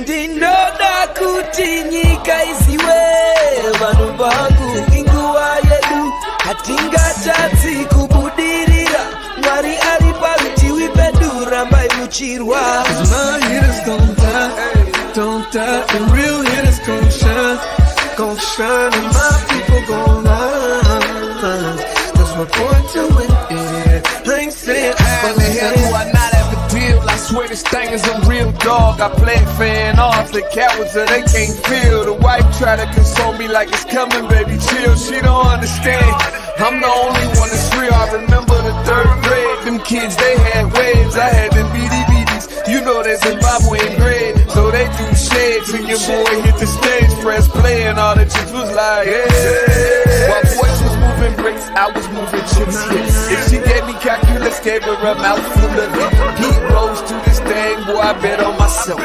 Ndinoda kuti nyika isiwe vanhu vangu inguva yedu hatingatadzi kubudirira Mwari ari parutivi pedu rambai muchirwa My hitters don't die, the real hitters gon' shine and my people gon' rise. That's my point to it, yeah. I ain't saying But the hell do I not have a deal? I swear this thing is a real dog. I play fan off the cowards so they can't feel. The wife try to console me like it's coming, baby, chill. She don't understand. I'm the only one that's real. I remember the third grade. Them kids, they had waves. I had them BDBs. You know that Zimbabwean grade. So they do shades. And your boy hit the stage, press play, and all the chicks was like, yeah. While boys was moving bricks, I was moving chips. If she gave me calculus, gave her a mouthful of it. Heat rose to this thing, boy, I bet on myself.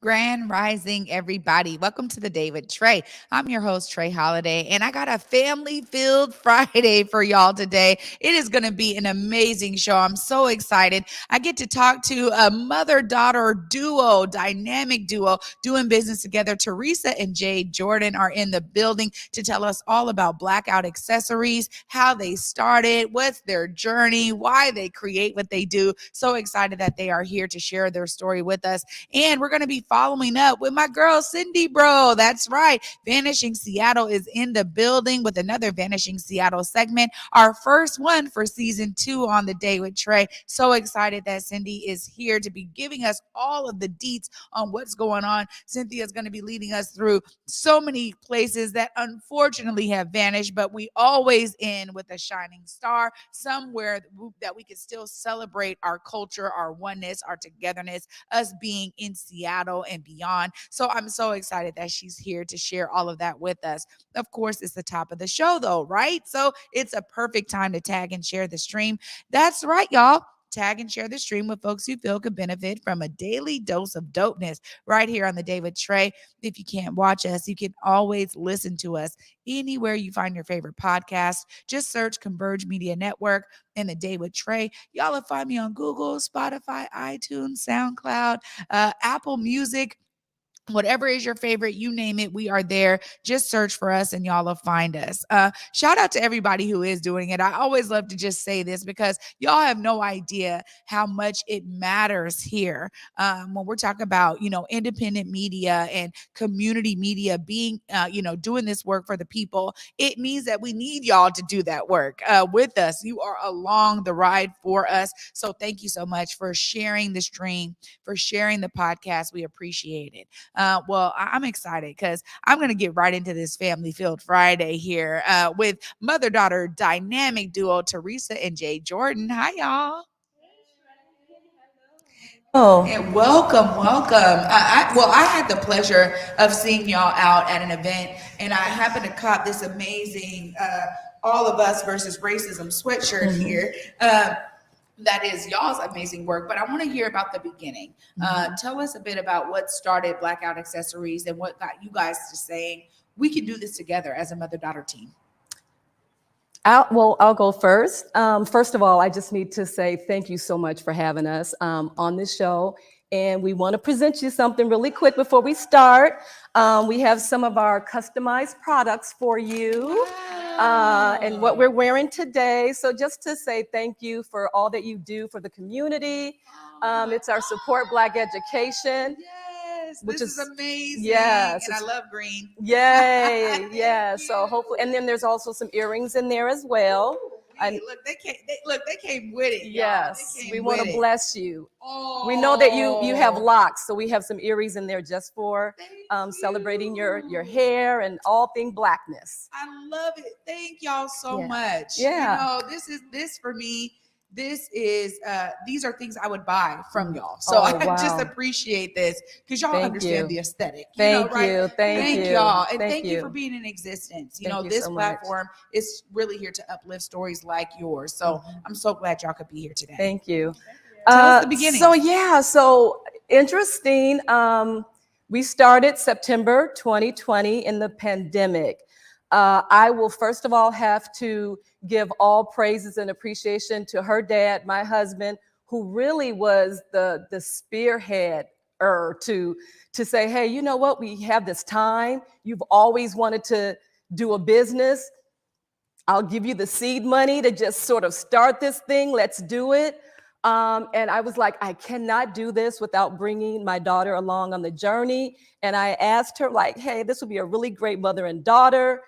Grand Rising, everybody. Welcome to the Day with Trae. I'm your host, Trae Holiday, and I got a family-filled Friday for y'all today. It is going to be an amazing show. I'm so excited. I get to talk to a mother-daughter duo, dynamic duo, doing business together. Teresa and Jade Jordan are in the building to tell us all about Blackout Accessories, how they started, what's their journey, why they create what they do. So excited that they are here to share their story with us. And we're going to be following up with my girl, Cynthia Bro. That's right. Vanishing Seattle is in the building with another Vanishing Seattle segment. Our first one for season 2 on the Day with Trae. So excited that Cindy is here to be giving us all of the deets on what's going on. Cynthia is going to be leading us through so many places that unfortunately have vanished, but we always end with a shining star, somewhere that we can still celebrate our culture, our oneness, our togetherness, us being in Seattle and beyond. So I'm so excited that she's here to share all of that with us. Of course, it's the top of the show though, right? So it's a perfect time to tag and share the stream. That's right, y'all. Tag and share the stream with folks you feel could benefit from a daily dose of dopeness right here on the Day with Trae. If you can't watch us, you can always listen to us anywhere you find your favorite podcast. Just search Converge Media Network and the Day with Trae. Y'all will find me on Google, Spotify, iTunes, SoundCloud, Apple Music. Whatever is your favorite, you name it, we are there. Just search for us and y'all will find us. Shout out to everybody who is doing it. I always love to just say this because y'all have no idea how much it matters here when we're talking about, independent media and community media being, doing this work for the people. It means that we need y'all to do that work with us. You are along the ride for us. So thank you so much for sharing the stream, for sharing the podcast. We appreciate it. Well, I'm excited because I'm going to get right into this family-filled Friday here with mother-daughter dynamic duo Teresa and Jade Jordan. Hi, y'all. Oh, and welcome. I had the pleasure of seeing y'all out at an event, and I happened to cop this amazing All of Us versus Racism sweatshirt here. That is y'all's amazing work, but I want to hear about the beginning. Tell us a bit about what started Blackout Accessories and what got you guys to saying we can do this together as a mother-daughter team. I'll go first. First of all, I just need to say thank you so much for having us on this show. And we want to present you something really quick before we start. We have some of our customized products for you. And what we're wearing today. So just to say thank you for all that you do for the community. It's our Support Black Education. Yes, which is amazing. Yes. And I love green. Yay. Yeah. So hopefully, and then there's also some earrings in there as well. They came with it. Yes, we want to bless you. Oh. We know that you have locks, so we have some earrings in there just for celebrating your hair and all thing blackness. I love it. Thank y'all so much. Yeah. This for me. This is these are things I would buy from y'all. So I just appreciate this because y'all understand the aesthetic. Thank you. Y'all. And thank you for being in existence. This so platform is really here to uplift stories like yours. So I'm so glad y'all could be here today. Thank you. Tell us the beginning. So interesting. We started September 2020 in the pandemic. I will first of all have to give all praises and appreciation to her dad, my husband, who really was the spearhead to say, hey, you know what? We have this time. You've always wanted to do a business. I'll give you the seed money to just sort of start this thing. Let's do it. And I was like, I cannot do this without bringing my daughter along on the journey. And I asked her, like, hey, this would be a really great mother and daughter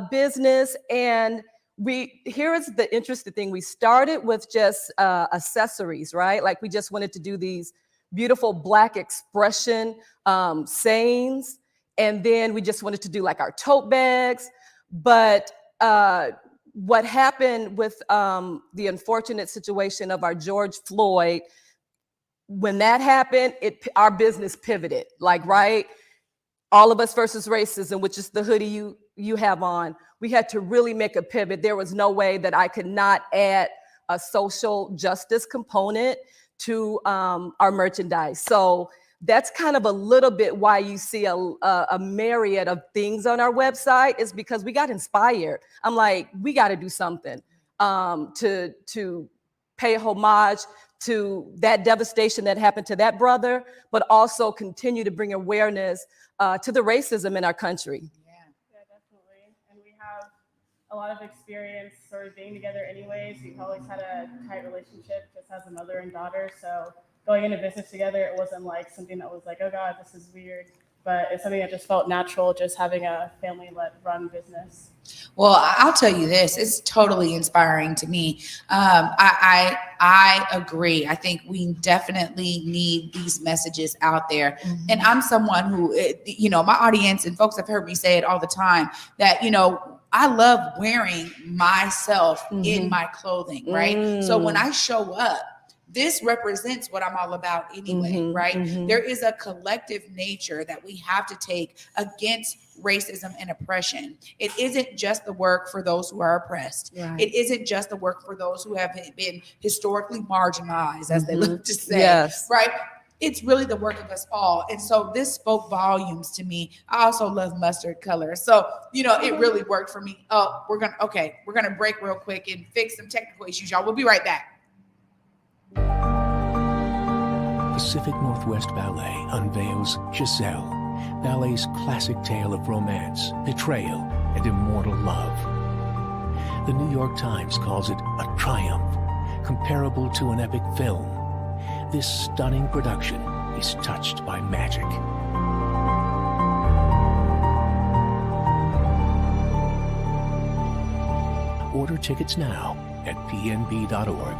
business. And here is the interesting thing. We started with just accessories, right? Like we just wanted to do these beautiful Black expression sayings. And then we just wanted to do like our tote bags. But what happened with the unfortunate situation of our George Floyd, when that happened, our business pivoted. Like, right, All of Us versus Racism, which is the hoodie you have on, we had to really make a pivot. There was no way that I could not add a social justice component to our merchandise. So that's kind of a little bit why you see a myriad of things on our website, is because we got inspired. I'm like, we got to do something to pay homage to that devastation that happened to that brother, but also continue to bring awareness to the racism in our country. Yeah, definitely. And we have a lot of experience sort of being together anyways. We've always had a tight relationship just as a mother and daughter. So going into business together, it wasn't like something that was like, oh God, this is weird. But it's something that just felt natural, just having a family-led run business. Well, I'll tell you this, it's totally inspiring to me. I agree. I think we definitely need these messages out there. Mm-hmm. And I'm someone who, my audience and folks have heard me say it all the time, that, I love wearing myself in my clothing, right? So when I show up, this represents what I'm all about anyway, right? There is a collective nature that we have to take against racism and oppression. It isn't just the work for those who are oppressed. Right. It isn't just the work for those who have been historically marginalized, as they look to say, right? It's really the work of us all. And so this spoke volumes to me. I also love mustard color. So, it really worked for me. Oh, we're going to break real quick and fix some technical issues, y'all. We'll be right back. Pacific Northwest Ballet unveils Giselle, ballet's classic tale of romance, betrayal, and immortal love. The New York Times calls it a triumph, comparable to an epic film. This stunning production is touched by magic. Order tickets now at pnb.org.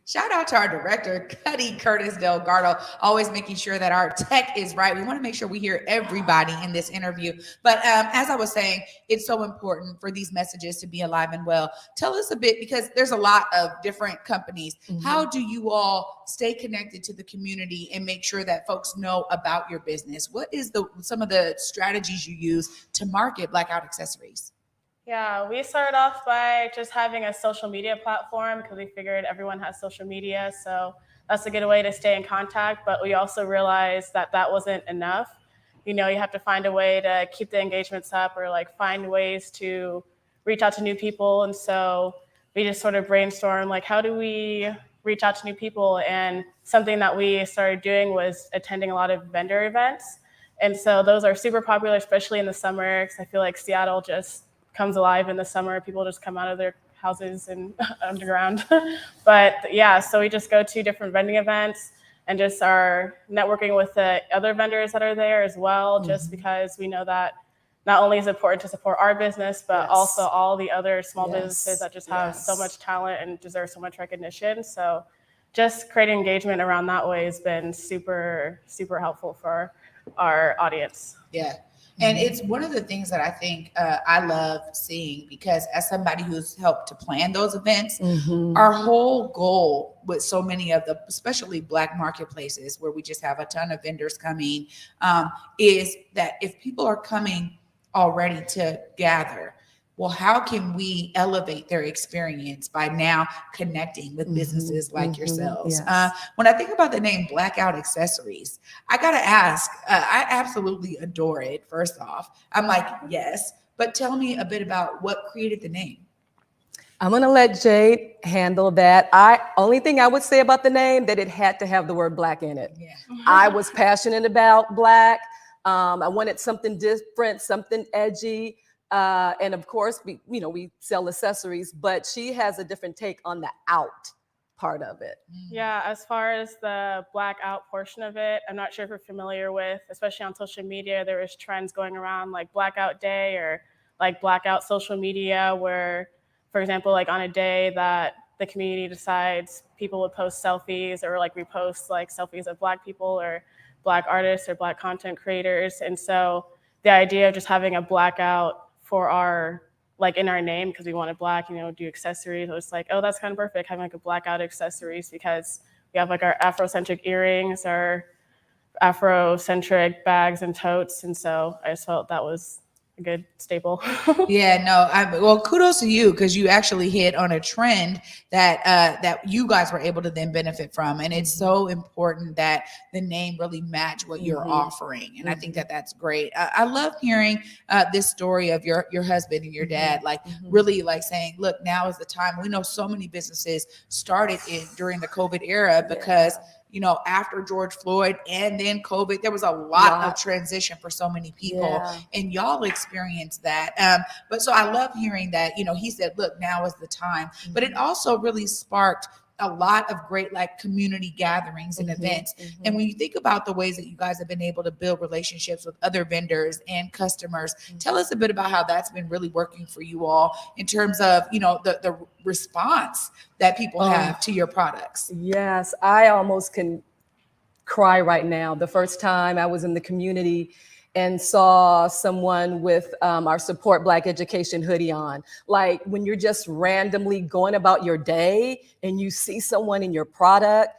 Shout out to our director, Cuddy Curtis Delgado, always making sure that our tech is right. We want to make sure we hear everybody in this interview. But as I was saying, it's so important for these messages to be alive and well. Tell us a bit, because there's a lot of different companies. How do you all stay connected to the community and make sure that folks know about your business? What is some of the strategies you use to market Blackout Accessories? Yeah, we started off by just having a social media platform because we figured everyone has social media. So that's a good way to stay in contact. But we also realized that wasn't enough. You have to find a way to keep the engagements up, or like find ways to reach out to new people. And so we just sort of brainstormed, like, how do we reach out to new people? And something that we started doing was attending a lot of vendor events. And so those are super popular, especially in the summer, because I feel like Seattle just comes alive in the summer. People just come out of their houses and underground. But yeah, so we just go to different vending events and just are networking with the other vendors that are there as well, just because we know that not only is it important to support our business, but also all the other small businesses that just have so much talent and deserve so much recognition. So just creating engagement around that way has been super, super helpful for our audience. Yeah. And it's one of the things that I think I love seeing, because as somebody who's helped to plan those events, our whole goal with so many of the, especially Black marketplaces where we just have a ton of vendors coming, is that if people are coming already to gather, well, how can we elevate their experience by now connecting with businesses like yourselves? When I think about the name Blackout Accessories, I got to ask, I absolutely adore it. First off, I'm like, yes, but tell me a bit about what created the name. I'm gonna let Jade handle that. Only thing I would say about the name, that it had to have the word Black in it. Yeah. I was passionate about Black. I wanted something different, something edgy. And of course, we sell accessories, but she has a different take on the out part of it. Yeah, as far as the blackout portion of it, I'm not sure if you're familiar with, especially on social media, there was trends going around like blackout day or like blackout social media where, for example, like on a day that the community decides people would post selfies or like repost like selfies of Black people or Black artists or Black content creators. And so the idea of just having a blackout for our, like in our name, because we wanted Black, do accessories. I was like, oh, that's kind of perfect, having like a blackout accessories, because we have like our Afrocentric earrings, our Afrocentric bags and totes. And so I just felt that was a good staple. Yeah, no, well, kudos to you, because you actually hit on a trend that you guys were able to then benefit from. And it's so important that the name really match what you're offering. And I think that that's great. I love hearing this story of your husband and your dad, like really like saying, look, now is the time. We know so many businesses started during the COVID era because after George Floyd and then COVID, there was a lot of transition for so many people, and y'all experienced that. But so I love hearing that, he said, look, now is the time, but it also really sparked a lot of great like community gatherings and events. And when you think about the ways that you guys have been able to build relationships with other vendors and customers, tell us a bit about how that's been really working for you all in terms of, the response that people have to your products. Yes, I almost can cry right now. The first time I was in the community and saw someone with our Support Black Education hoodie on. Like when you're just randomly going about your day and you see someone in your product,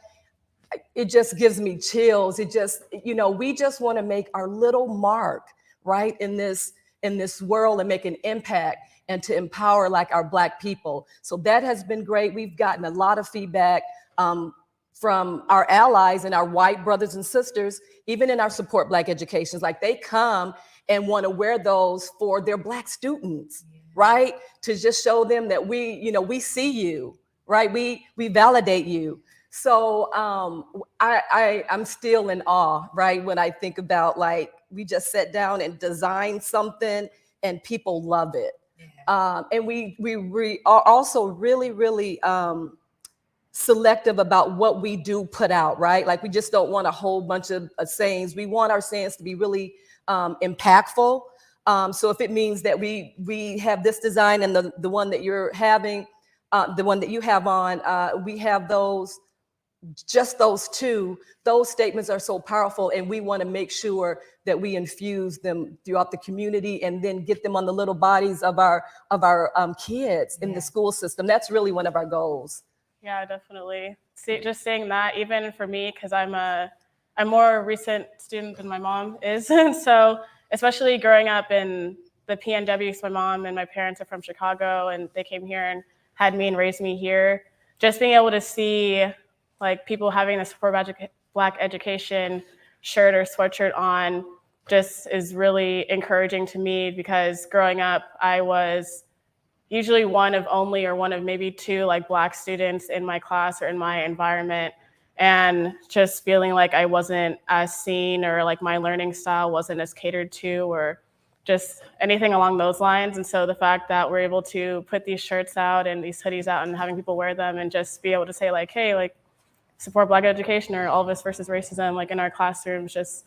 it just gives me chills. It just, we just want to make our little mark, right, in this world and make an impact and to empower like our Black people. So that has been great. We've gotten a lot of feedback from our allies and our white brothers and sisters, even in our Support Black Educations. Like they come and want to wear those for their Black students, right? To just show them that we see you, right? We validate you. So I'm still in awe, right? When I think about like, we just sat down and designed something and people love it. And we are also really, really selective about what we do put out, right? Like we just don't want a whole bunch of sayings. We want our sayings to be really impactful. So if it means that we have this design and the one that you're having, the one that you have on, we have those two, those statements are so powerful, and we want to make sure that we infuse them throughout the community and then get them on the little bodies of our kids in the school system. That's really one of our goals. Yeah, definitely. Just saying that, even for me, because I'm more recent student than my mom is, and so especially growing up in the PNW, so my mom and my parents are from Chicago, and they came here and had me and raised me here. Just being able to see like people having the Support Black Education shirt or sweatshirt on just is really encouraging to me, because growing up, I was usually one of only or one of maybe two like Black students in my class or in my environment, and just feeling like I wasn't as seen or like my learning style wasn't as catered to or just anything along those lines. And so the fact that we're able to put these shirts out and these hoodies out and having people wear them and just be able to say like, hey, like Support Black Education or All of Us versus Racism, like in our classrooms, just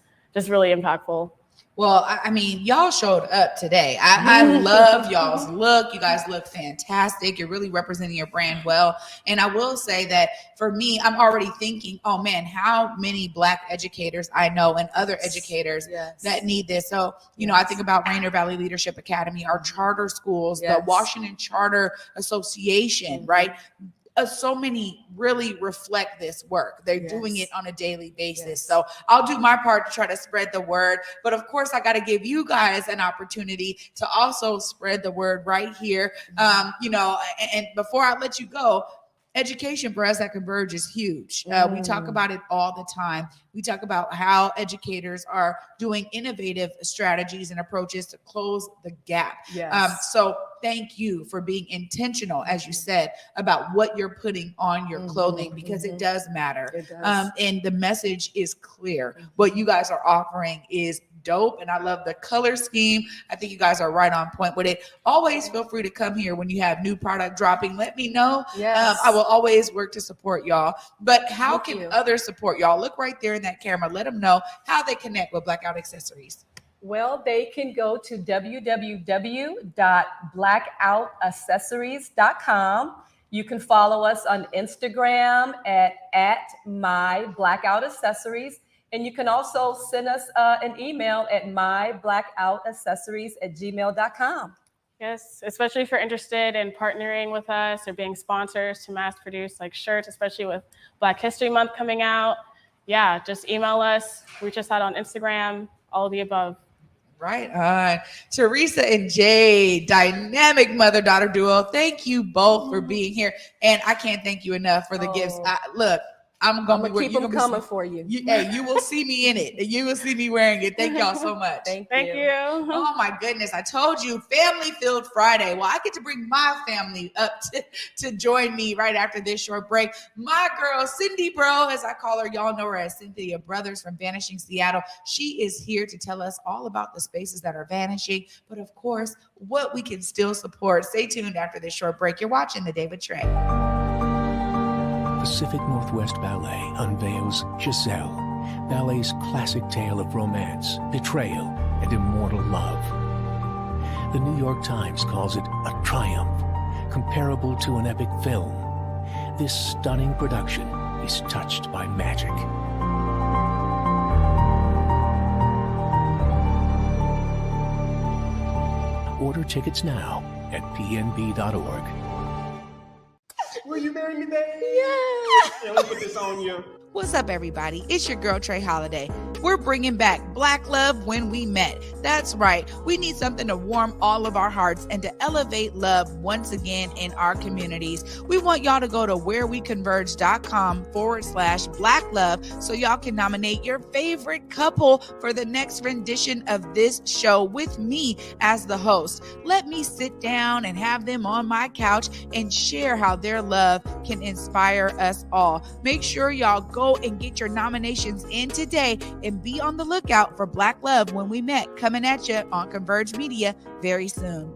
really impactful. Well, I mean, y'all showed up today. I love y'all's look. You guys look fantastic. You're really representing your brand well. And I will say that for me, I'm already thinking, oh man, how many Black educators I know and other educators that need this. So, I think about Rainier Valley Leadership Academy, our charter schools, the Washington Charter Association, right? So many really reflect this work. They're doing it on a daily basis. So I'll do my part to try to spread the word. But of course, I got to give you guys an opportunity to also spread the word right here. And before I let you go, education for us at Converge is huge. We talk about it all the time. We talk about how educators are doing innovative strategies and approaches to close the gap. Yes. So thank you for being intentional, as you said, about what you're putting on your clothing, because it does matter. It does. And the message is clear. What you guys are offering is dope, and I love the color scheme. I think you guys are right on point with it. Always feel free to come here when you have new product dropping. Let me know. Yes. I will always work to support y'all. But how Thank can you. others support y'all? Look right there in that camera. Let them know how they connect with Blackout Accessories. Well, they can go to www.blackoutaccessories.com. You can follow us on Instagram at My Blackout Accessories. And you can also send us an email at myblackoutaccessories@gmail.com. Yes, especially if you're interested in partnering with us or being sponsors to mass produce like shirts, especially with Black History Month coming out. Yeah, just email us, reach us out on Instagram, all of the above. Right on. Teresa and Jade, dynamic mother-daughter duo. Thank you both for being here. And I can't thank you enough for the gifts. Look, I'm gonna keep them coming for you. Hey, you will see me in it. You will see me wearing it. Thank y'all so much. Thank you. Oh my goodness. I told you, Family Filled Friday. Well, I get to bring my family up to join me right after this short break. My girl, Cindy Bro, as I call her, y'all know her as Cynthia Brothers from Vanishing Seattle. She is here to tell us all about the spaces that are vanishing, but of course, what we can still support. Stay tuned after this short break. You're watching The Day with Trae. Pacific Northwest Ballet unveils Giselle, ballet's classic tale of romance, betrayal, and immortal love. The New York Times calls it a triumph, comparable to an epic film. This stunning production is touched by magic. Order tickets now at pnb.org. Will you marry me, baby? Yeah. Let me put this on you. What's up, everybody? It's your girl, Trae Holiday. We're bringing back Black Love When We Met. That's right. We need something to warm all of our hearts and to elevate love once again in our communities. We want y'all to go to whereweconverge.com/Black Love so y'all can nominate your favorite couple for the next rendition of this show with me as the host. Let me sit down and have them on my couch and share how their love can inspire us all. Make sure y'all go and get your nominations in today and be on the lookout for Black Love When We Met coming at you on Converge Media very soon.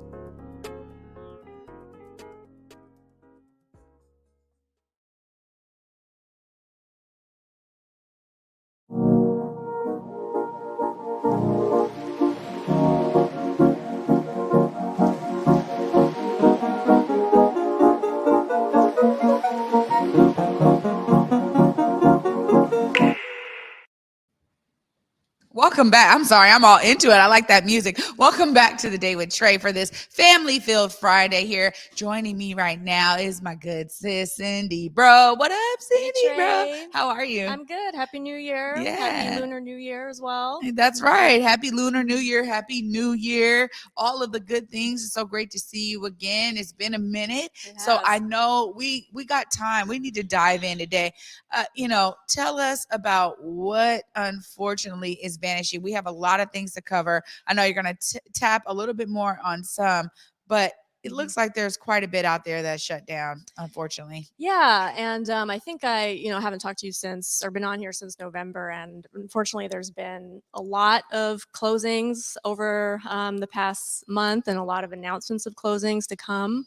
Welcome back. I'm sorry, I'm all into it. I like that music. Welcome back to The Day with Trae for this Family Filled Friday here. Joining me right now is my good sis, Cindy Bro. What up, Cindy Bro? How are you? I'm good. Happy New Year. Yeah. Happy Lunar New Year as well. That's right. Happy Lunar New Year. Happy New Year. All of the good things. It's so great to see you again. It's been a minute. So I know we got time. We need to dive in today. Tell us about what unfortunately is vanishing. We have a lot of things to cover. I know you're going to tap a little bit more on some, but it looks like there's quite a bit out there that's shut down, unfortunately. Yeah. And I think I haven't talked to you since or been on here since November. And unfortunately, there's been a lot of closings over the past month and a lot of announcements of closings to come.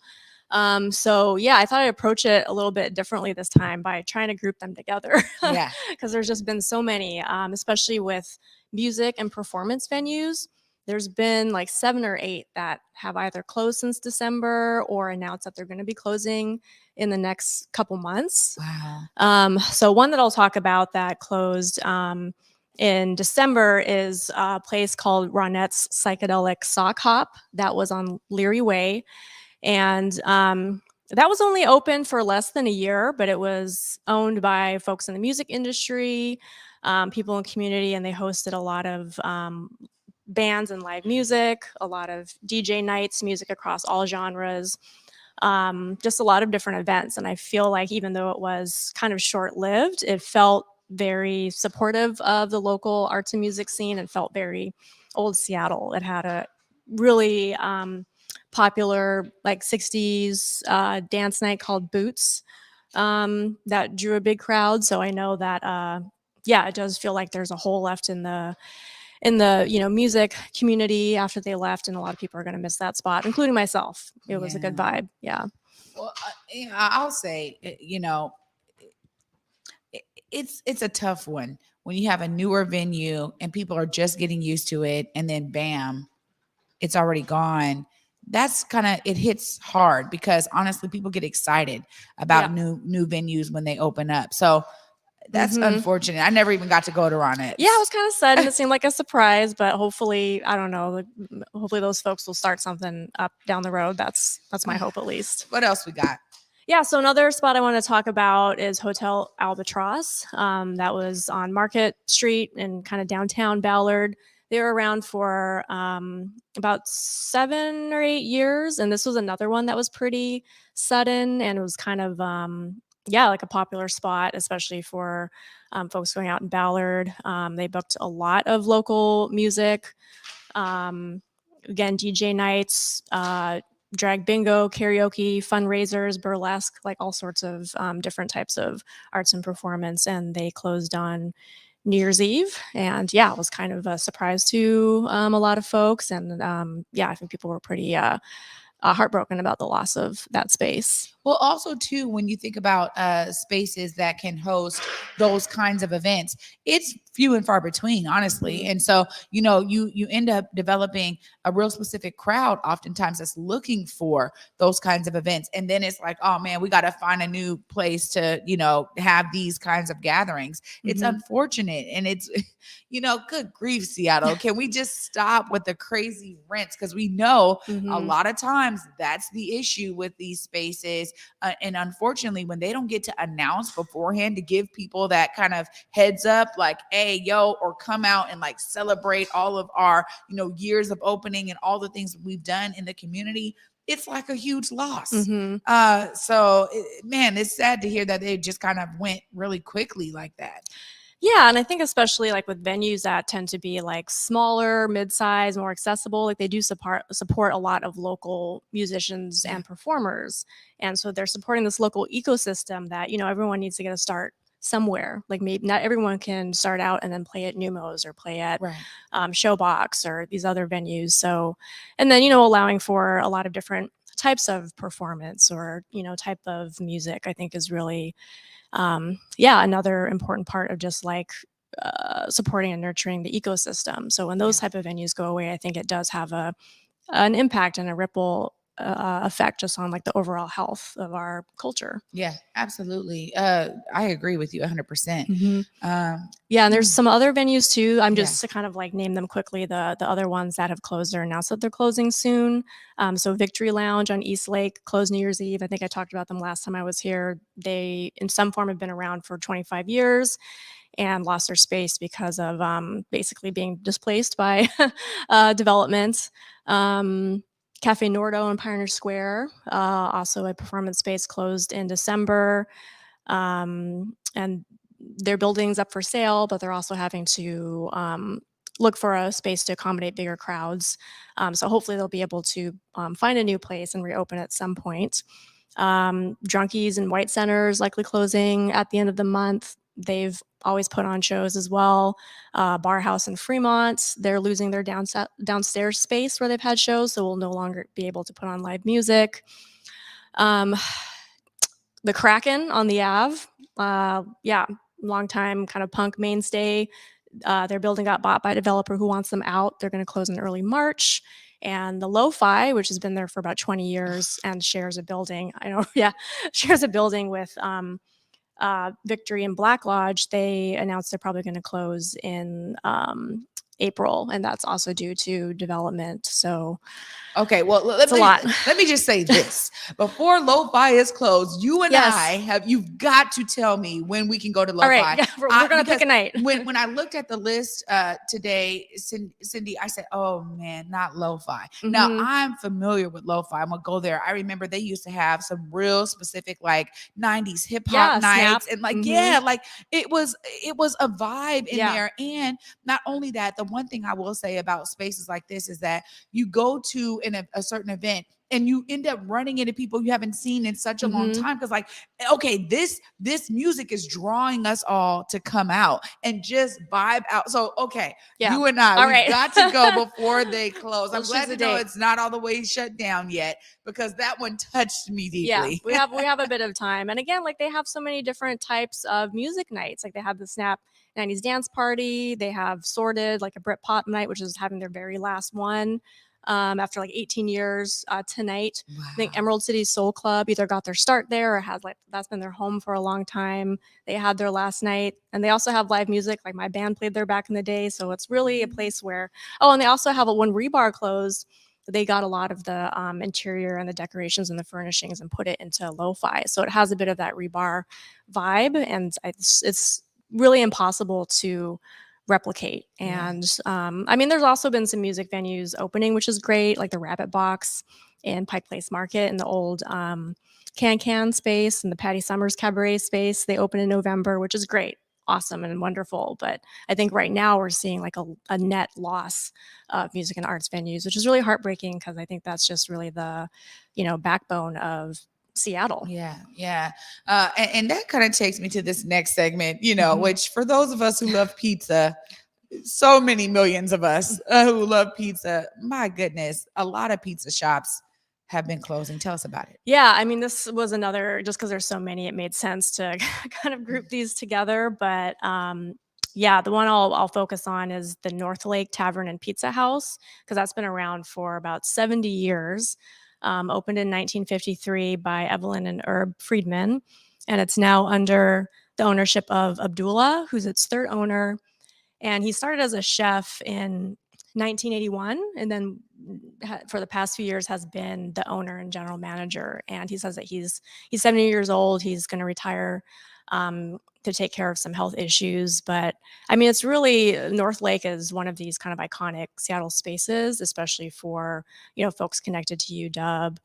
So yeah, I thought I'd approach it a little bit differently this time by trying to group them together. Yeah. Because there's just been so many, especially with music and performance venues. There's been like 7 or 8 that have either closed since December or announced that they're going to be closing in the next couple months. Wow. So one that I'll talk about that closed in December is a place called Ronette's Psychedelic Sock Hop that was on Leary Way. And that was only open for less than a year, but it was owned by folks in the music industry, people in the community, and they hosted a lot of bands and live music, a lot of DJ nights, music across all genres. just a lot of different events. And I feel like even though it was kind of short-lived, it felt very supportive of the local arts and music scene and felt very old Seattle. It had a really popular like 60s dance night called Boots that drew a big crowd. So I know that yeah, it does feel like there's a hole left in the music community after they left, and a lot of people are going to miss that spot, including myself. It was a good vibe. Yeah. Well, I'll say, it's a tough one when you have a newer venue and people are just getting used to it, and then bam, it's already gone. That's kind of, it hits hard because honestly, people get excited about new venues when they open up. So that's unfortunate. I never even got to go to Ronettes. Yeah, it was kind of sudden. It seemed like a surprise, but hopefully, I don't know. Hopefully, those folks will start something up down the road. That's my hope, at least. What else we got? Yeah, so another spot I want to talk about is Hotel Albatross. That was on Market Street in kind of downtown Ballard. They were around for about 7 or 8 years, and this was another one that was pretty sudden, and it was kind of like a popular spot, especially for folks going out in Ballard. They booked a lot of local music. Again, DJ nights, drag bingo, karaoke, fundraisers, burlesque, like all sorts of different types of arts and performance. And they closed on New Year's Eve. And yeah, it was kind of a surprise to a lot of folks. And I think people were pretty heartbroken about the loss of that space. Well, also too, when you think about spaces that can host those kinds of events, it's few and far between, honestly. And so, you end up developing a real specific crowd oftentimes that's looking for those kinds of events. And then it's like, oh man, we got to find a new place to, have these kinds of gatherings. It's unfortunate. And it's, good grief, Seattle. Can we just stop with the crazy rents? Because we know a lot of times that's the issue with these spaces. And unfortunately, when they don't get to announce beforehand to give people that kind of heads up, like, hey, yo, or come out and like celebrate all of our, years of opening and all the things we've done in the community, it's like a huge loss. So, man, it's sad to hear that they just kind of went really quickly like that. Yeah, and I think especially like with venues that tend to be like smaller, mid-size, more accessible, like they do support a lot of local musicians and performers. And so they're supporting this local ecosystem that, everyone needs to get a start somewhere. Like maybe not everyone can start out and then play at Numos or play at Showbox or these other venues. So, and then, allowing for a lot of different types of performance or, type of music, I think is really another important part of just like supporting and nurturing the ecosystem. So when those type of venues go away, I think it does have an impact and a ripple effect just on like the overall health of our culture. Yeah, absolutely. I agree with you 100%. And there's some other venues too. I'm just to kind of like name them quickly. The other ones that have closed or announced that they're closing soon. So Victory Lounge on East Lake closed New Year's Eve. I think I talked about them last time I was here. They in some form have been around for 25 years and lost their space because of basically being displaced by development. Cafe Nordo in Pioneer Square, also a performance space, closed in December. And their building's up for sale, but they're also having to look for a space to accommodate bigger crowds. So hopefully they'll be able to find a new place and reopen at some point. Drunkies and White Center's likely closing at the end of the month. They've always put on shows as well. Bar House in Fremont, they're losing their downstairs space where they've had shows, so we'll no longer be able to put on live music. The Kraken on the Ave, long time kind of punk mainstay. Their building got bought by a developer who wants them out. They're going to close in early March. And the Lo-Fi, which has been there for about 20 years and shares a building, shares a building with Victory and Black Lodge. They announced they're probably going to close in April, and that's also due to development. So Okay, well, it's a lot. let me just say this. Before Lo-Fi is closed, you and Yes. you've got to tell me when we can go to Lo-Fi. All right, yeah, we're going to pick a night. when I looked at the list today, Cindy, I said, oh man, not Lo-Fi. Now, Mhm. I'm familiar with Lo-Fi. I'm going to go there. I remember they used to have some real specific like 90s hip hop Yeah, nights. Snap. And like, Mhm. yeah, like it was a vibe in Yeah. there. And not only that, the one thing I will say about spaces like this is that you go to a certain event and you end up running into people you haven't seen in such a long Mhm. time, because like, okay, this music is drawing us all to come out and just vibe out. So okay, Yeah. you and I, All we've right. got to go before they close. I'm Let's glad choose to a know date. it's not all the way shut down yet, because that one touched me deeply. Yeah, we have a bit of time. And again, like they have so many different types of music nights. Like they have the Snap 90s dance party, they have Sorted, like a Britpop night, which is having their very last one after like 18 years tonight. Wow. I think Emerald City Soul Club either got their start there or has like that's been their home for a long time. They had their last night, and they also have live music. Like my band played there back in the day, so it's really a place where. Oh, and they also have when Rebar closed, they got a lot of the interior and the decorations and the furnishings and put it into Lo-Fi, so it has a bit of that Rebar vibe, and it's really impossible to replicate. And I mean, there's also been some music venues opening, which is great, like the Rabbit Box in Pike Place Market and the old Can space and the Patty Summers Cabaret space. They open in November, which is great, awesome and wonderful. But I think right now we're seeing like a net loss of music and arts venues, which is really heartbreaking, because I think that's just really the backbone of Seattle. Yeah. And that kind of takes me to this next segment, Mhm. which for those of us who love pizza, so many millions of us who love pizza, my goodness, a lot of pizza shops have been closing. Tell us about it. Yeah, I mean, this was another, just because there's so many, it made sense to kind of group these together. But yeah, the one I'll focus on is the North Lake Tavern and Pizza House, because that's been around for about 70 years. Opened in 1953 by Evelyn and Herb Friedman, and it's now under the ownership of Abdullah, who's its third owner. And he started as a chef in 1981, and then for the past few years has been the owner and general manager. And he says that he's 70 years old. He's going to retire to take care of some health issues. But I mean, it's really, North Lake is one of these kind of iconic Seattle spaces, especially for folks connected to UW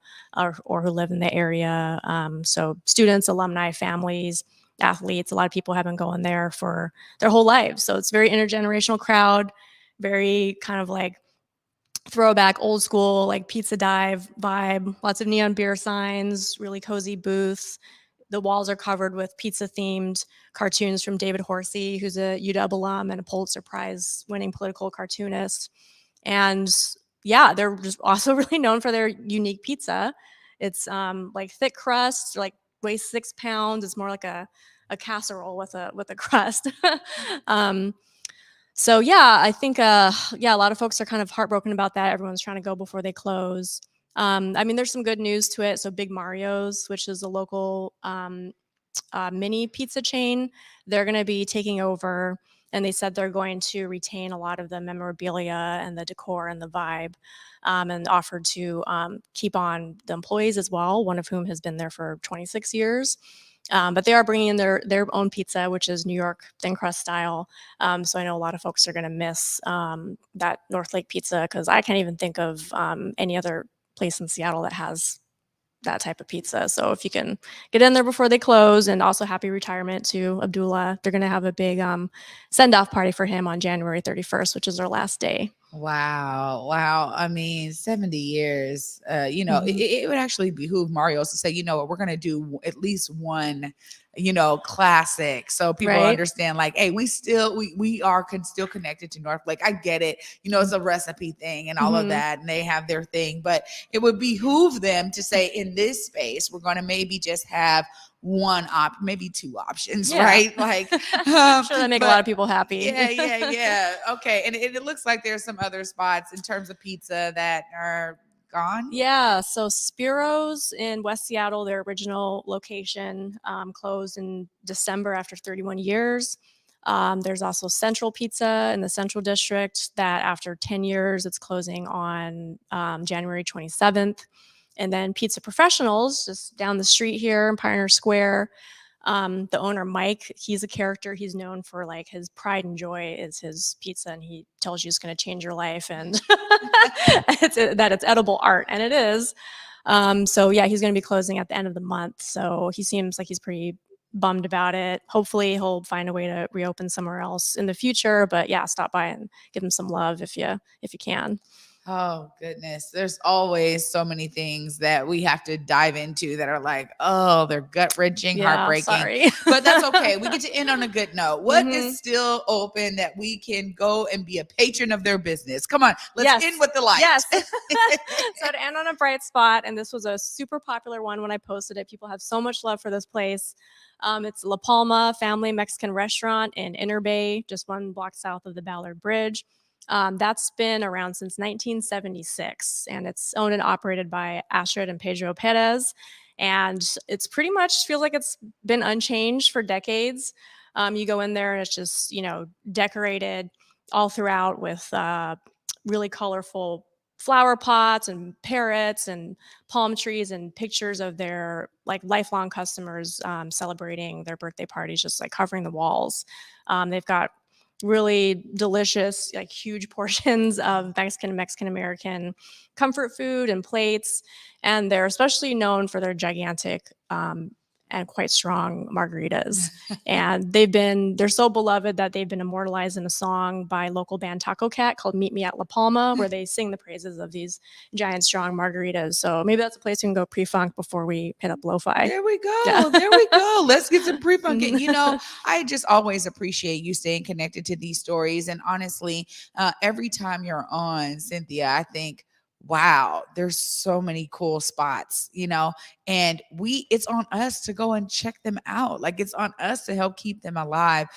or who live in the area. So students, alumni, families, athletes, a lot of people have been going there for their whole lives. So it's very intergenerational crowd, very kind of like throwback old school, like pizza dive vibe, lots of neon beer signs, really cozy booths. The walls are covered with pizza themed cartoons from David Horsey, who's a UW alum and a Pulitzer Prize winning political cartoonist. And yeah, they're just also really known for their unique pizza. It's like thick crust, like weighs 6 pounds. It's more like a casserole with a crust. So yeah, I think a lot of folks are kind of heartbroken about that. Everyone's trying to go before they close. I mean, there's some good news to it. So Big Mario's, which is a local mini pizza chain, they're going to be taking over, and they said they're going to retain a lot of the memorabilia and the decor and the vibe, and offered to keep on the employees as well, one of whom has been there for 26 years. But they are bringing in their own pizza, which is New York thin crust style. So I know a lot of folks are going to miss that North Lake pizza, because I can't even think of any other place in Seattle that has that type of pizza. So if you can get in there before they close, and also happy retirement to Abdullah. They're going to have a big send-off party for him on January 31st, which is their last day. Wow. I mean, 70 years, Mhm. it would actually behoove Mario's to say, you know what, we're going to do at least one, classic. So people Right. understand like, hey, we are still connected to North Lake. I get it. It's a recipe thing and all of Mhm. that, and they have their thing, but it would behoove them to say, in this space, we're going to maybe just have one maybe two options, Yeah. right? Like, I'm sure that make a lot of people happy. yeah. Okay. And it looks like there's some other spots in terms of pizza that are gone. Yeah, so Spiro's in West Seattle, their original location, closed in December after 31 years. There's also Central Pizza in the Central District that after 10 years, it's closing on January 27th. And then Pizza Professionals, just down the street here in Pioneer Square. The owner, Mike, he's a character. He's known for like his pride and joy is his pizza, and he tells you it's going to change your life and that it's edible art, and it is. So yeah, he's going to be closing at the end of the month. So he seems like he's pretty bummed about it. Hopefully he'll find a way to reopen somewhere else in the future. But yeah, stop by and give him some love if you can. Oh, goodness. There's always so many things that we have to dive into that are like, oh, they're gut-wrenching, heartbreaking. Sorry. But that's okay. We get to end on a good note. What is still open that we can go and be a patron of their business? Come on, let's end with the light. Yes. So to end on a bright spot, and this was a super popular one when I posted it. People have so much love for this place. It's La Palma Family Mexican Restaurant in Inner Bay, just 1 block south of the Ballard Bridge. That's been around since 1976, and it's owned and operated by Astrid and Pedro Perez. And it's pretty much feels like it's been unchanged for decades. You go in there and it's just, decorated all throughout with really colorful flower pots and parrots and palm trees and pictures of their like lifelong customers celebrating their birthday parties, just like covering the walls. They've got really delicious, like huge portions of Mexican American comfort food and plates. And they're especially known for their gigantic and quite strong margaritas. And they're so beloved that they've been immortalized in a song by local band Taco Cat called Meet Me at La Palma, where they sing the praises of these giant, strong margaritas. So maybe that's a place we can go pre-funk before we hit up lo-fi. There we go. Yeah. There we go. Let's get some pre-funk. I just always appreciate you staying connected to these stories. And honestly, every time you're on, Cynthia, I think, wow, there's so many cool spots, and it's on us to go and check them out. Like, it's on us to help keep them alive.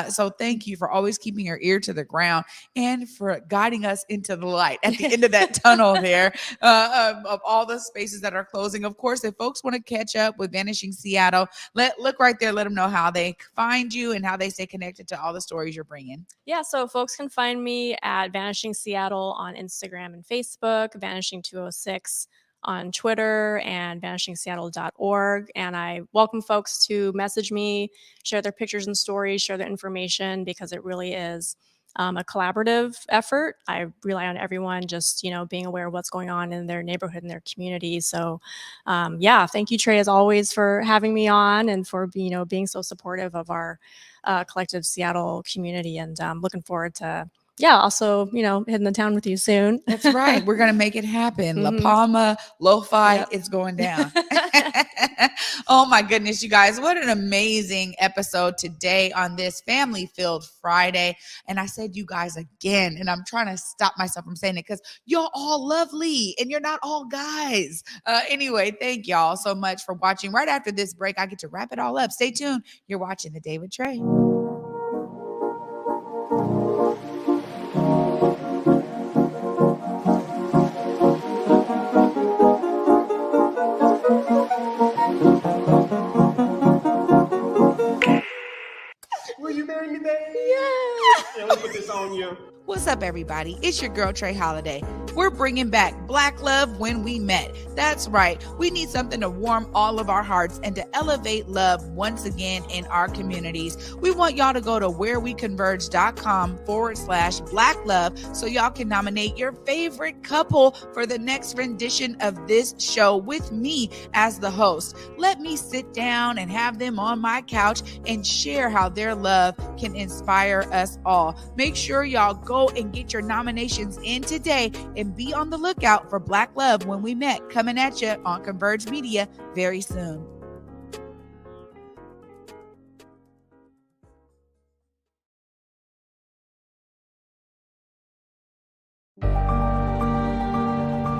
So thank you for always keeping your ear to the ground and for guiding us into the light at the end of that tunnel there of all the spaces that are closing. Of course, if folks want to catch up with Vanishing Seattle, look right there. Let them know how they find you and how they stay connected to all the stories you're bringing. Yeah, so folks can find me at Vanishing Seattle on Instagram and Facebook, Vanishing 206 on Twitter, and vanishingseattle.org. And I welcome folks to message me, share their pictures and stories, share their information, because it really is a collaborative effort. I rely on everyone just, being aware of what's going on in their neighborhood and their community. So thank you, Trae, as always, for having me on and for, being so supportive of our collective Seattle community. And looking forward to also, hitting the town with you soon. That's right. We're going to make it happen. La Palma, lo-fi, it's going down. Oh my goodness, you guys, what an amazing episode today on this family-filled Friday. And I said you guys again, and I'm trying to stop myself from saying it because you're all lovely and you're not all guys. Anyway, thank y'all so much for watching. Right after this break, I get to wrap it all up. Stay tuned. You're watching The Day with Trae. Will you marry me, baby? Yeah. Let me put this on you. What's up, everybody? It's your girl, Trae Holiday. We're bringing back Black Love When We Met. That's right. We need something to warm all of our hearts and to elevate love once again in our communities. We want y'all to go to whereweconverge.com/Black Love so y'all can nominate your favorite couple for the next rendition of this show with me as the host. Let me sit down and have them on my couch and share how their love can inspire us all. Make sure y'all go and get your nominations in today and be on the lookout for Black Love When We Met coming at you on Converge Media very soon.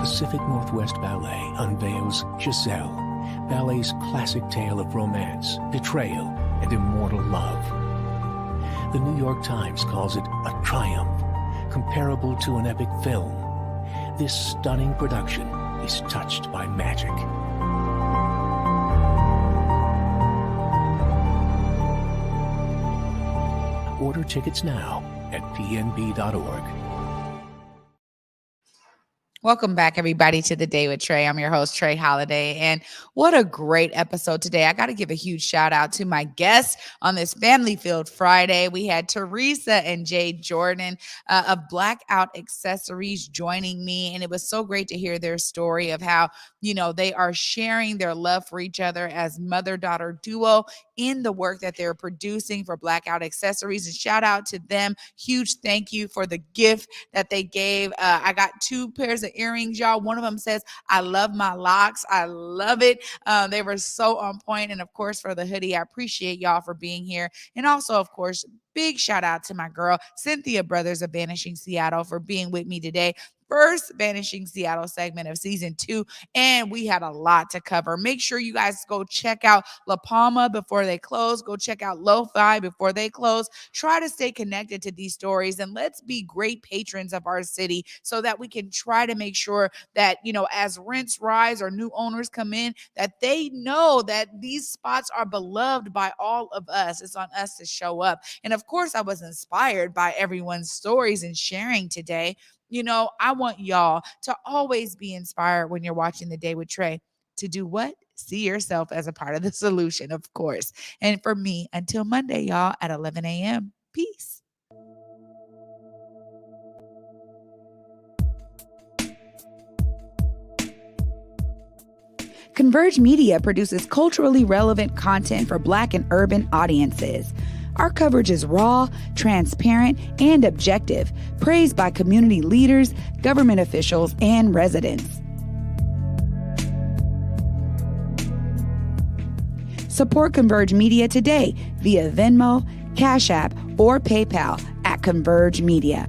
Pacific Northwest Ballet unveils Giselle, ballet's classic tale of romance, betrayal, and immortal love. The New York Times calls it a triumph, comparable to an epic film. This stunning production is touched by magic. Order tickets now at pnb.org. Welcome back, everybody, to The Day with Trae. I'm your host, Trae Holiday, and what a great episode today. I got to give a huge shout out to my guests on this Family Field Friday. We had Teresa and Jade Jordan of Blackout Accessories joining me, and it was so great to hear their story of how, they are sharing their love for each other as mother-daughter duo in the work that they're producing for Blackout Accessories. And shout out to them. Huge thank you for the gift that they gave. I got 2 pairs of earrings, y'all. One of them says, "I love my locks." I love it. They were so on point. And of course, for the hoodie, I appreciate y'all for being here. And also, of course, big shout out to my girl, Cynthia Brothers of Vanishing Seattle, for being with me today. First Vanishing Seattle segment of season 2, and we had a lot to cover. Make sure you guys go check out La Palma before they close. Go check out Lo-Fi before they close. Try to stay connected to these stories, and let's be great patrons of our city so that we can try to make sure that, as rents rise or new owners come in, that they know that these spots are beloved by all of us. It's on us to show up. And of course, I was inspired by everyone's stories and sharing today. I want y'all to always be inspired when you're watching The Day with Trae to do what? See yourself as a part of the solution, of course. And for me, until Monday, y'all, at 11 a.m. Peace. Converge Media produces culturally relevant content for Black and urban audiences. Our coverage is raw, transparent, and objective, praised by community leaders, government officials, and residents. Support Converge Media today via Venmo, Cash App, or PayPal at Converge Media.